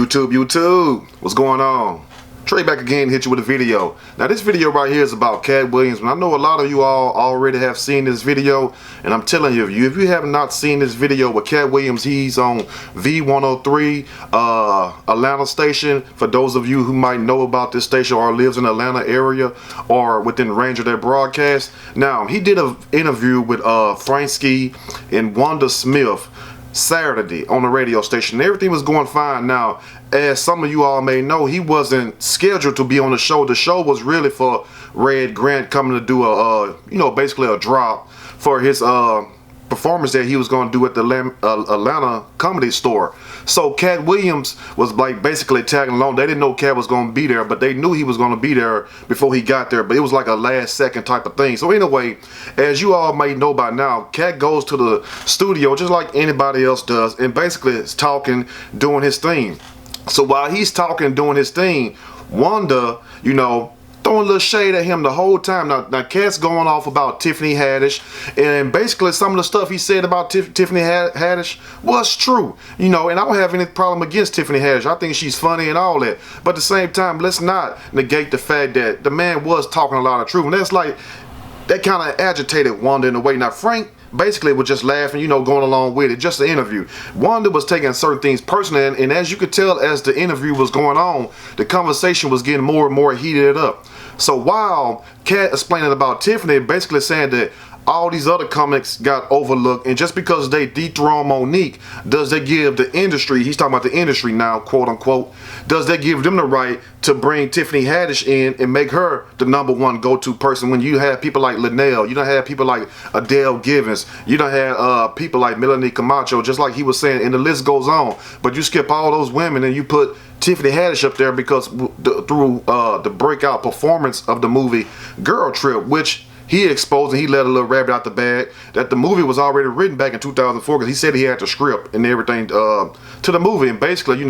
YouTube, what's going on? Trey back again, hit you with a video. Now this video right here is about Katt Williams, and I know a lot of you all already have seen this video, and I'm telling you, if you have not seen this video with Katt Williams, he's on V103 Atlanta station. For those of you who might know about this station or lives in the Atlanta area or within range of their broadcast. Now he did an interview with Frankie and Wanda Smith Saturday on the radio station. Everything was going fine. Now, as some of you all may know, he wasn't scheduled to be on the show. The show was really for Red Grant coming to do a basically a drop for his performance that he was going to do at the Atlanta Comedy Store. So Katt Williams was like basically tagging along. They didn't know Katt was going to be there, but they knew he was going to be there before he got there. But it was like a last second type of thing. So anyway, as you all may know by now, Katt goes to the studio just like anybody else does, and basically is talking, doing his thing. So while he's talking, doing his thing, Wanda, throwing a little shade at him the whole time. Now Katt's going off about Tiffany Haddish, and basically some of the stuff he said about Tiffany Haddish was true. And I don't have any problem against Tiffany Haddish. I think she's funny and all that. But at the same time, let's not negate the fact that the man was talking a lot of truth. And that's like, that kind of agitated Wanda in a way. Now Frank basically was just laughing, going along with it, just the interview. Wanda was taking certain things personally, and as you could tell as the interview was going on, the conversation was getting more and more heated up. So while Katt explaining about Tiffany, basically saying that all these other comics got overlooked, and just because they dethrone Monique, does that give the industry, he's talking about the industry now, quote unquote, does that give them the right to bring Tiffany Haddish in and make her the #1 go-to person when you have people like Linnell, you don't have people like Adele Givens, you don't have people like Melanie Camacho, just like he was saying, and the list goes on. But you skip all those women and you put Tiffany Haddish up there because through the breakout performance of the movie Girl Trip, which he exposed, and he let a little rabbit out the bag, that the movie was already written back in 2004 because he said he had the script and everything to the movie, and basically,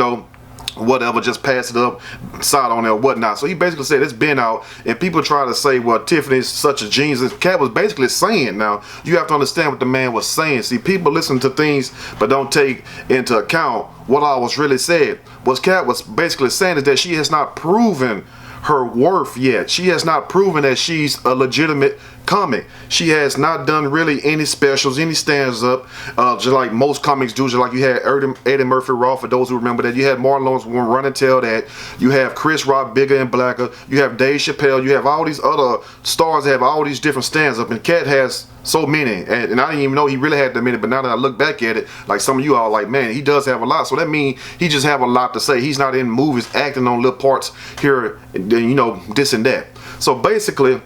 whatever, just pass it up, side on there or whatnot. So he basically said it's been out, and people try to say, well, Tiffany's such a genius. And Katt was basically saying, now, you have to understand what the man was saying. See, people listen to things but don't take into account what I was really said. What Katt was basically saying is that she has not proven her worth yet. She has not proven that she's a legitimate comic. She has not done really any specials, any stands up, just like most comics do. Just like you had Eddie Murphy Raw, for those who remember that. You had Martin Lawrence Run and Tell That. You have Chris Rock, Bigger and Blacker. You have Dave Chappelle. You have all these other stars that have all these different stands up, and Katt has so many, and I didn't even know he really had that many, but now that I look back at it, like some of you all like, man, he does have a lot. So that means he just have a lot to say. He's not in movies acting on little parts here, this and that. So basically,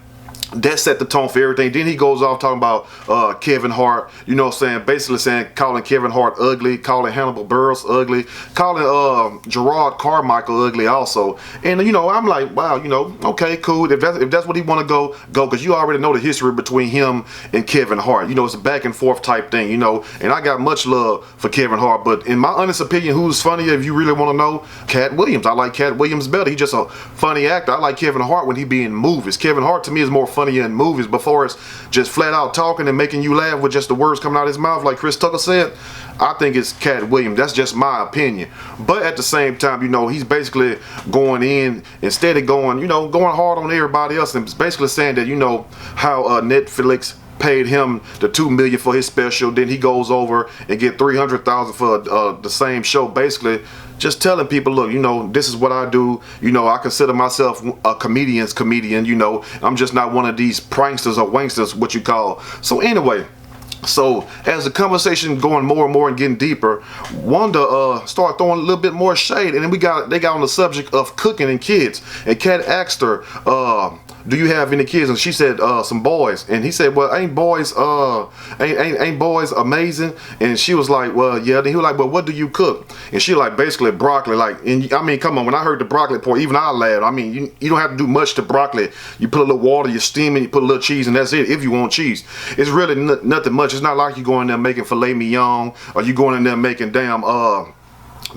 that set the tone for everything. Then he goes off talking about Kevin Hart, basically saying, calling Kevin Hart ugly, calling Hannibal Buress ugly, calling Gerard Carmichael ugly also. And I'm like, wow, okay, cool. If that's what he want to go, because you already know the history between him and Kevin Hart. It's a back and forth type thing, and I got much love for Kevin Hart. But in my honest opinion, who's funnier, if you really want to know? Katt Williams. I like Katt Williams better. He's just a funny actor. I like Kevin Hart when he be in movies. Kevin Hart to me is more funnier in movies, before it's just flat out talking and making you laugh with just the words coming out of his mouth, like Chris Tucker said. I think it's Katt Williams. That's just my opinion. But at the same time, he's basically going in, instead of going hard on everybody else, and basically saying that, how Netflix paid him the $2 million for his special, then he goes over and get $300,000 for the same show. Basically just telling people, look, this is what I do. I consider myself a comedian's comedian. I'm just not one of these pranksters or wanksters, what you call. So anyway, so as the conversation going more and more and getting deeper, Wanda started throwing a little bit more shade, and then they got on the subject of cooking and kids. And Katt asked her, do you have any kids? And she said, some boys. And he said, well, ain't boys amazing? And she was like, well, yeah. Then he was like, well, what do you cook? And she like, basically broccoli. Come on, when I heard the broccoli part, even I laughed. You don't have to do much to broccoli. You put a little water, you steam it, you put a little cheese, and that's it, if you want cheese. It's really nothing much. It's not like you going in there making filet mignon, or you going in there making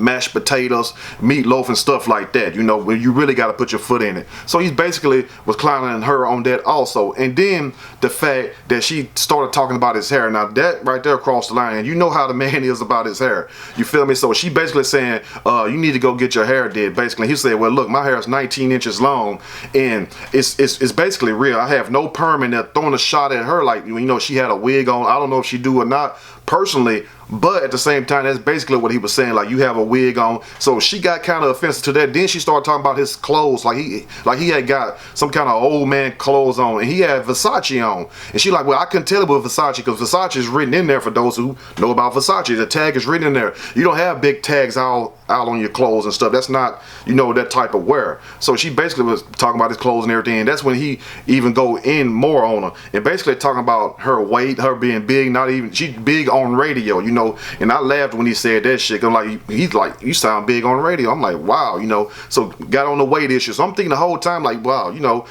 mashed potatoes, meatloaf, and stuff like that. You know, when you really got to put your foot in it. So he basically was clowning her on that also. And then the fact that she started talking about his hair. Now that right there crossed the line. And you know how the man is about his hair. You feel me? So she basically saying, you need to go get your hair did. Basically, he said, well, look, my hair is 19 inches long, and it's basically real. I have no perm in there. Throwing a shot at her like, you know, she had a wig on. I don't know if she do or not personally, but at the same time, that's basically what he was saying, like, you have a wig on. So she got kind of offensive to that. Then she started talking about his clothes, like he had got some kind of old man clothes on, and he had Versace on. And she like, well, I couldn't tell it was Versace because Versace is written in there. For those who know about Versace, the tag is written in there. You don't have big tags out on your clothes and stuff. That's not, you know, that type of wear. So she basically was talking about his clothes and everything. And that's when he even go in more on her and basically talking about her weight, her being big, not even, she's big on radio, you know. And I laughed when he said that shit. I'm like, he's like, you sound big on radio. I'm like, wow, you know. So got on the weight issue. So I'm thinking the whole time, like, wow, you know,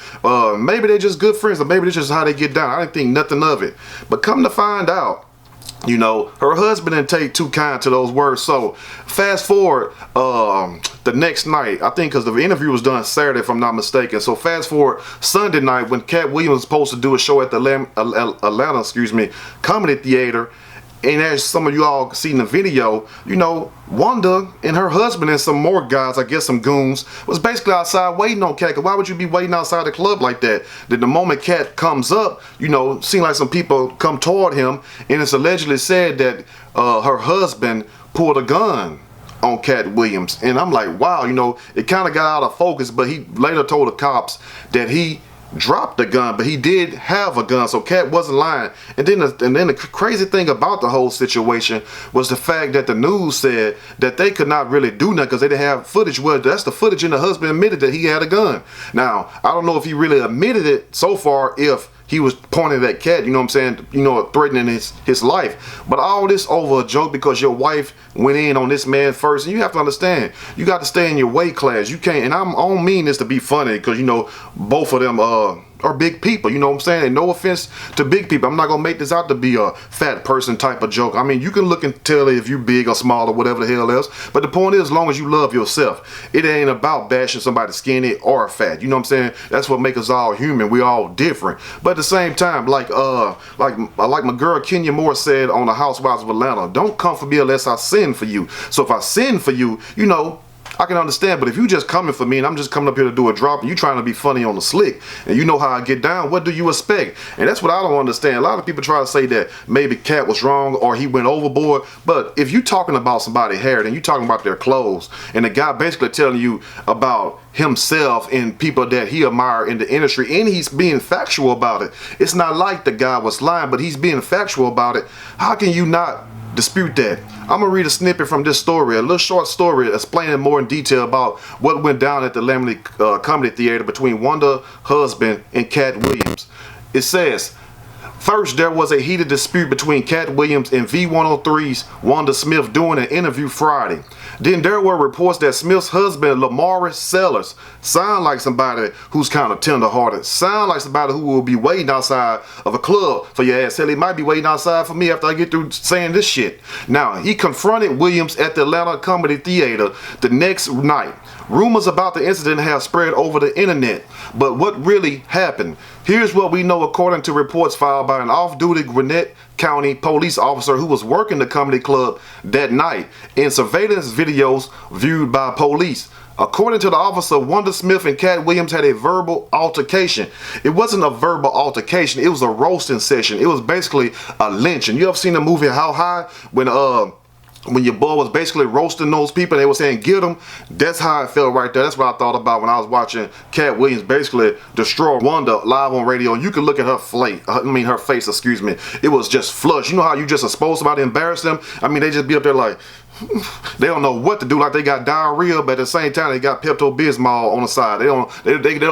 maybe they're just good friends, or maybe this is how they get down. I didn't think nothing of it. But come to find out, you know, her husband didn't take too kind to those words. So fast forward the next night, I think, because the interview was done Saturday, if I'm not mistaken. So fast forward Sunday night when Katt Williams was supposed to do a show at the Atlanta, Comedy Theater. And as some of you all seen the video, you know, Wanda and her husband and some more guys, I guess some goons, was basically outside waiting on Katt. Why would you be waiting outside the club like that? Then the moment Katt comes up, you know, seemed like some people come toward him, and it's allegedly said that her husband pulled a gun on Katt Williams. And I'm like, wow, you know, it kind of got out of focus, but he later told the cops that he dropped the gun, but he did have a gun, so Katt wasn't lying. And then the crazy thing about the whole situation was the fact that the news said that they could not really do nothing because they didn't have footage. Well, that's the footage, and the husband admitted that he had a gun. Now, I don't know if he really admitted it so far, if he was pointing at Katt, you know what I'm saying, you know, threatening his life. But all this over a joke because your wife went in on this man first. And you have to understand, you got to stay in your weight class. You can't, and I don't mean this to be funny, because, you know, both of them are big people, you know what I'm saying? And no offense to big people, I'm not gonna make this out to be a fat person type of joke. I mean, you can look and tell if you big or small or whatever the hell else, but the point is, as long as you love yourself, it ain't about bashing somebody skinny or fat, you know what I'm saying? That's what makes us all human. We all different. But at the same time, like my girl Kenya Moore said on the Housewives of Atlanta, don't come for me unless I sin for you. So if I sin for you, you know, I can understand. But if you just coming for me and I'm just coming up here to do a drop and you trying to be funny on the slick and you know how I get down, what do you expect? And that's what I don't understand. A lot of people try to say that maybe Katt was wrong or he went overboard. But if you talking about somebody's hair, then you talking about their clothes, and the guy basically telling you about himself and people that he admire in the industry, and he's being factual about it. It's not like the guy was lying, but he's being factual about it. How can you not dispute that? I'm gonna read a snippet from this story, a little short story explaining more in detail about what went down at the Comedy Theater between Wanda's husband and Katt Williams. It says, first, there was a heated dispute between Katt Williams and V103's Wanda Smith during an interview Friday. Then there were reports that Smith's husband, Lamar Sellers, sound like somebody who's kind of tender-hearted, sound like somebody who will be waiting outside of a club for your ass. Hell, he might be waiting outside for me after I get through saying this shit. Now, he confronted Williams at the Atlanta Comedy Theater the next night. Rumors about the incident have spread over the internet, but what really happened? Here's what we know according to reports filed by an off-duty Gwinnett County police officer who was working the comedy club that night in surveillance videos viewed by police. According to the officer, Wanda Smith and Katt Williams had a verbal altercation. It wasn't a verbal altercation, it was a roasting session. It was basically a lynching. You ever seen the movie How High? When your boy was basically roasting those people and they were saying get them, that's how it felt right there. That's what I thought about when I was watching Katt Williams basically destroy Wanda live on radio. And you can look at her face, excuse me. It was just flush. You know how you just expose somebody, embarrass them? I mean, they just be up there like, they don't know what to do, like they got diarrhea, but at the same time they got Pepto-Bismol on the side.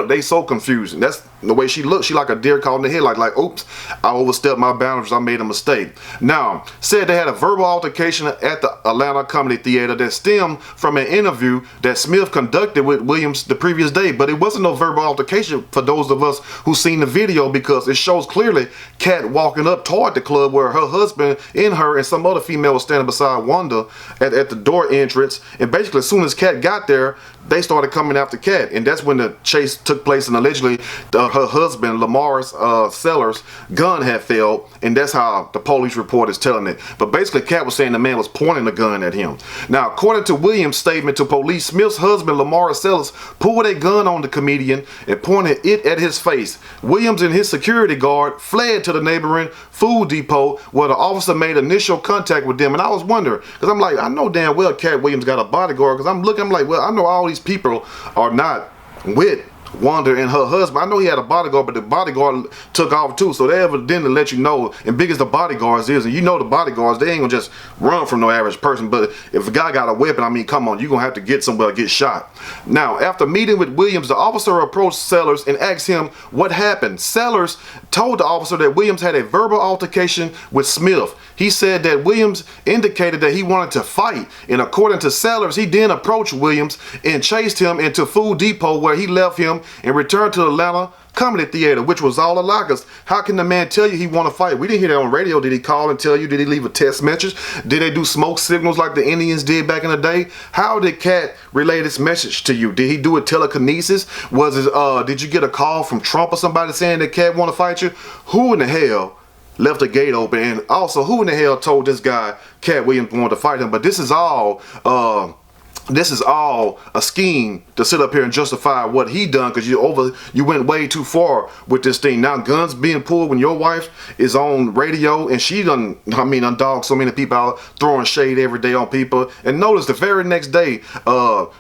They so confused. And that's the way she looks. She like a deer caught in the head, like oops, I overstepped my boundaries, I made a mistake. Now, said they had a verbal altercation at the Atlanta Comedy Theater that stemmed from an interview that Smith conducted with Williams the previous day. But it wasn't no verbal altercation for those of us who seen the video, because it shows clearly Katt walking up toward the club where her husband and her and some other female was standing beside Wanda at the door entrance, and basically as soon as Katt got there, they started coming after Katt, and that's when the chase took place, and allegedly her husband Lamar's Sellers' gun had failed, and that's how the police report is telling it. But basically Katt was saying the man was pointing a gun at him. Now according to Williams' statement to police, Smith's husband Lamar Sellers pulled a gun on the comedian and pointed it at his face. Williams and his security guard fled to the neighboring food depot where the officer made initial contact with them. And I was wondering, because I'm like, I know damn well Katt Williams got a bodyguard, because I'm like, well, I know all these people are not with Wanda and her husband. I know he had a bodyguard, but the bodyguard took off too, so they evidently let you know, and big as the bodyguards is, and you know the bodyguards, they ain't gonna just run from no average person. But if a guy got a weapon, I mean, come on, you're gonna have to get somewhere, get shot. Now after meeting with Williams, the officer approached Sellers and asked him what happened. Sellers told the officer that Williams had a verbal altercation with Smith. He said that Williams indicated that he wanted to fight, and according to Sellers, he then approached Williams and chased him into Food Depot, where he left him and returned to the Atlanta Comedy Theater, which was all a lie. Cause how can the man tell you he want to fight? We didn't hear that on radio. Did he call and tell you? Did he leave a text message? Did they do smoke signals like the Indians did back in the day? How did Katt relay this message to you? Did he do it telekinesis? Was it did you get a call from Trump or somebody saying that Katt want to fight you? Who in the hell left the gate open? And also, who in the hell told this guy Katt Williams wanted to fight him? But this is all a scheme to sit up here and justify what he done, because you went way too far with this thing. Now guns being pulled when your wife is on radio, and she undogged so many people out, throwing shade every day on people. And notice the very next day,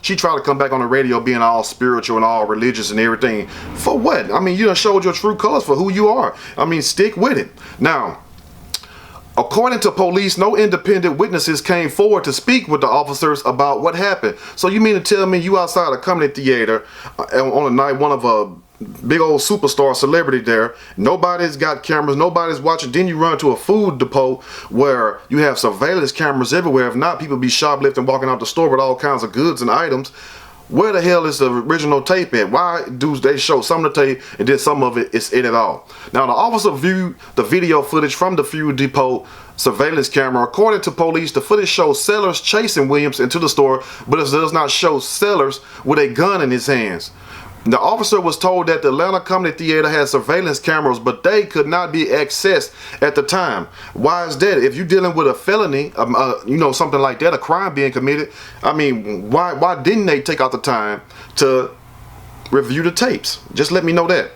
she tried to come back on the radio being all spiritual and all religious and everything. For what? I mean, you done showed your true colors for who you are. I mean, stick with it. Now, according to police, no independent witnesses came forward to speak with the officers about what happened. So you mean to tell me you outside a comedy theater on a night, one of a big old superstar celebrity there, nobody's got cameras, nobody's watching, then you run to a food depot where you have surveillance cameras everywhere. If not, people be shoplifting, walking out the store with all kinds of goods and items. Where the hell is the original tape at? Why do they show some of the tape and then some of it is in it all? Now the officer viewed the video footage from the Food Depot surveillance camera. According to police, the footage shows Sellers chasing Williams into the store, but it does not show Sellers with a gun in his hands. The officer was told that the Atlanta Comedy Theater had surveillance cameras, but they could not be accessed at the time. Why is that? If you're dealing with a felony, something like that, a crime being committed, I mean, why didn't they take out the time to review the tapes? Just let me know that.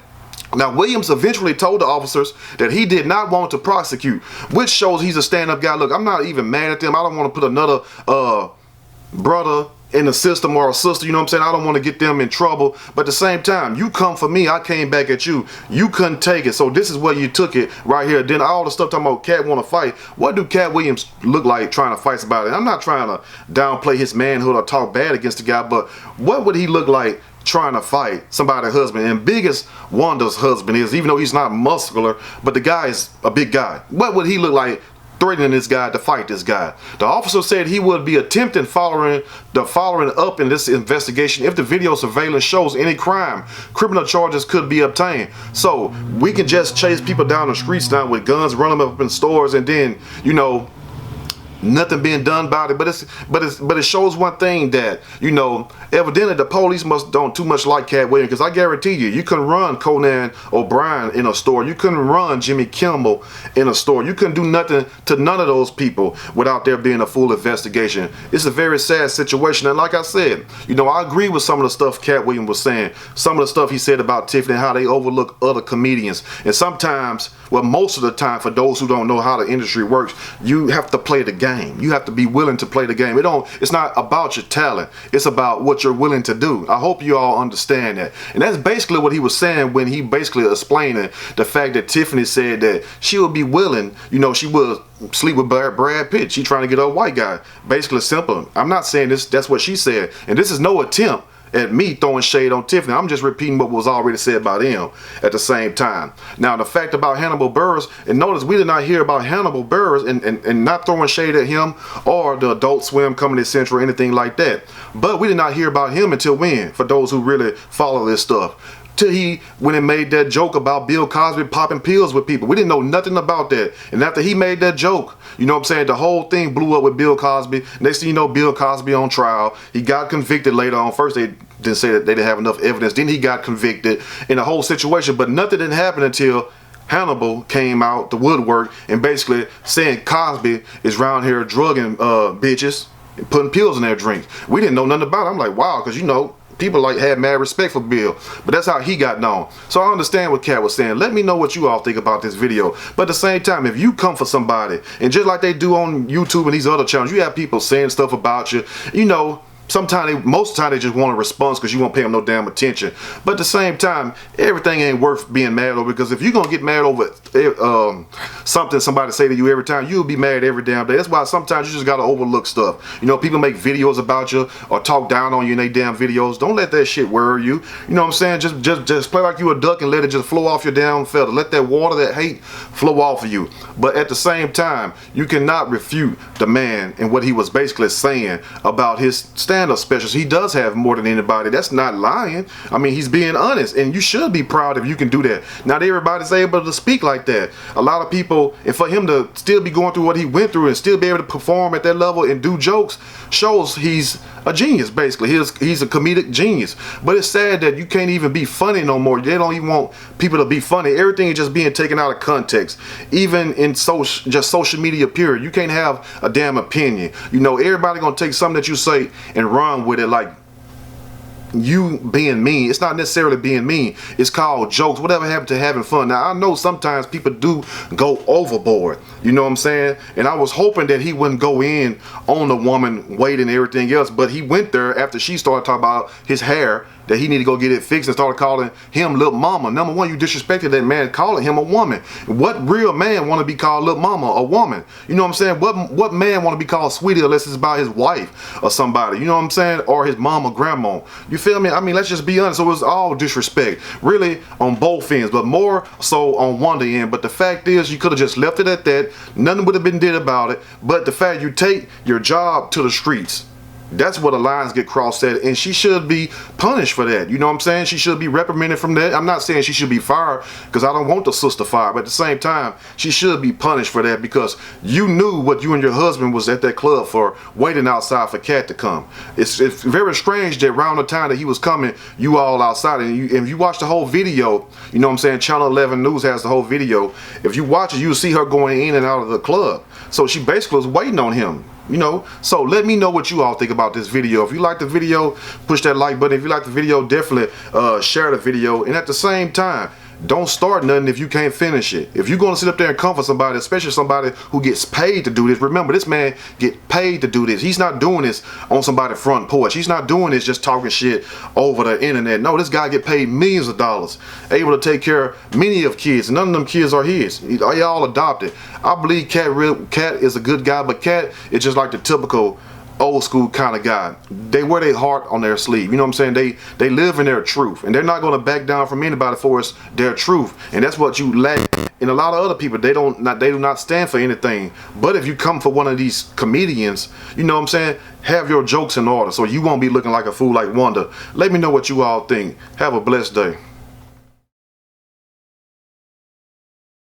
Now, Williams eventually told the officers that he did not want to prosecute, which shows he's a stand-up guy. Look, I'm not even mad at them. I don't want to put another brother in the system or a sister, you know what I'm saying? I don't want to get them in trouble, but at the same time, you come for me, I came back at you. You couldn't take it, so this is where you took it right here. Then all the stuff talking about Katt want to fight. What do Katt Williams look like trying to fight somebody? I'm not trying to downplay his manhood or talk bad against the guy, but what would he look like trying to fight somebody's husband? And big as Wanda's husband is, even though he's not muscular, but the guy is a big guy. What would he look like threatening this guy to fight this guy? The officer said he would be attempting following up in this investigation if the video surveillance shows any crime. Criminal charges could be obtained. So we can just chase people down the streets now with guns, run them up in stores, and then, nothing being done about it. But it shows one thing, that evidently the police don't too much like Katt Williams, because I guarantee you couldn't run Conan O'Brien in a store, you couldn't run Jimmy Kimmel in a store, you couldn't do nothing to none of those people without there being a full investigation. It's a very sad situation, and like I said, I agree with some of the stuff Katt Williams was saying, some of the stuff he said about Tiffany, how they overlook other comedians, and sometimes, well, most of the time, for those who don't know how the industry works, you have to play the game. You have to be willing to play the game. It's not about your talent. It's about what you're willing to do. I hope you all understand that. And that's basically what he was saying when he basically explained the fact that Tiffany said that she would be willing, she would sleep with Brad Pitt. She trying to get a white guy. Basically simple. I'm not saying this, that's what she said. And this is no attempt at me throwing shade on Tiffany. I'm just repeating what was already said about him at the same time. Now, the fact about Hannibal Buress, and notice we did not hear about Hannibal Buress and not throwing shade at him or the Adult Swim, Comedy Central, or anything like that. But we did not hear about him until when? For those who really follow this stuff. till he when he made that joke about Bill Cosby popping pills with people. We didn't know nothing about that. And after he made that joke, you know what I'm saying, the whole thing blew up with Bill Cosby. Next thing you know, Bill Cosby on trial. He got convicted later on. First they didn't say that they didn't have enough evidence. Then he got convicted in the whole situation. But nothing didn't happen until Hannibal came out the woodwork and basically saying Cosby is around here drugging bitches and putting pills in their drinks. We didn't know nothing about it. I'm like, wow, because you know, people like had mad respect for Bill, but that's how he got known. So I understand what Katt was saying. Let me know what you all think about this video. But at the same time, if you come for somebody, and just like they do on YouTube and these other channels, you have people saying stuff about you, you know, sometimes, most of the time, they just want a response because you won't pay them no damn attention. But at the same time, everything ain't worth being mad over, because if you're going to get mad over something somebody say to you every time, you'll be mad every damn day. That's why sometimes you just got to overlook stuff. You know, people make videos about you or talk down on you in their damn videos. Don't let that shit worry you. You know what I'm saying? Just play like you a duck and let it just flow off your damn feather. Let that water, that hate flow off of you. But at the same time, you cannot refute the man and what he was basically saying about his stand-up specials. He does have more than anybody. That's not lying. I mean, he's being honest, and you should be proud if you can do that. Not everybody's able to speak like that. A lot of people, and for him to still be going through what he went through and still be able to perform at that level and do jokes shows he's a genius, basically. He's a comedic genius. But it's sad that you can't even be funny no more. They don't even want people to be funny. Everything is just being taken out of context. Even in social media period. You can't have a damn opinion. You know, everybody gonna take something that you say and run with it like you being mean. It's not necessarily being mean. It's called jokes. Whatever happened to having fun. Now, I know sometimes people do go overboard. You know what I'm saying? And I was hoping that he wouldn't go in on the woman weight and everything else, but he went there after she started talking about his hair, that he need to go get it fixed, and started calling him little mama. Number one, you disrespected that man calling him a woman. What real man want to be called little mama, a woman? You know what I'm saying? What man want to be called sweetie unless it's about his wife or somebody? You know what I'm saying? Or his mom or grandma. You feel me? I mean, let's just be honest. So it's all disrespect, really, on both ends, but more so on Wanda end. But the fact is, you could have just left it at that. Nothing would have been did about it. But the fact you take your job to the streets, that's where the lines get crossed at, and she should be punished for that. You know what I'm saying? She should be reprimanded from that. I'm not saying she should be fired, because I don't want the sister fired, but at the same time, she should be punished for that, because you knew what you and your husband was at that club for, waiting outside for Katt to come. It's very strange that around the time that he was coming, you all outside, and if you watch the whole video, you know what I'm saying, Channel 11 News has the whole video. If you watch it, you'll see her going in and out of the club. So she basically was waiting on him. You know, so let me know what you all think about this video. If you like the video, push that like button. If you like the video, definitely share the video. And at the same time, don't start nothing if you can't finish it. If you're going to sit up there and comfort somebody, especially somebody who gets paid to do this, remember, this man get paid to do this. He's not doing this on somebody's front porch. He's not doing this just talking shit over the internet. No, this guy get paid millions of dollars, able to take care of many of kids. None of them kids are his. They all adopted. I believe Katt is a good guy, but Katt is just like the typical old school kind of guy. They wear their heart on their sleeve. You know what I'm saying? They live in their truth, and they're not going to back down from anybody for it's their truth. And that's what you lack in a lot of other people. They do not stand for anything. But if you come for one of these comedians, you know what I'm saying, have your jokes in order so you won't be looking like a fool like Wanda. Let me know what you all think. Have a blessed day.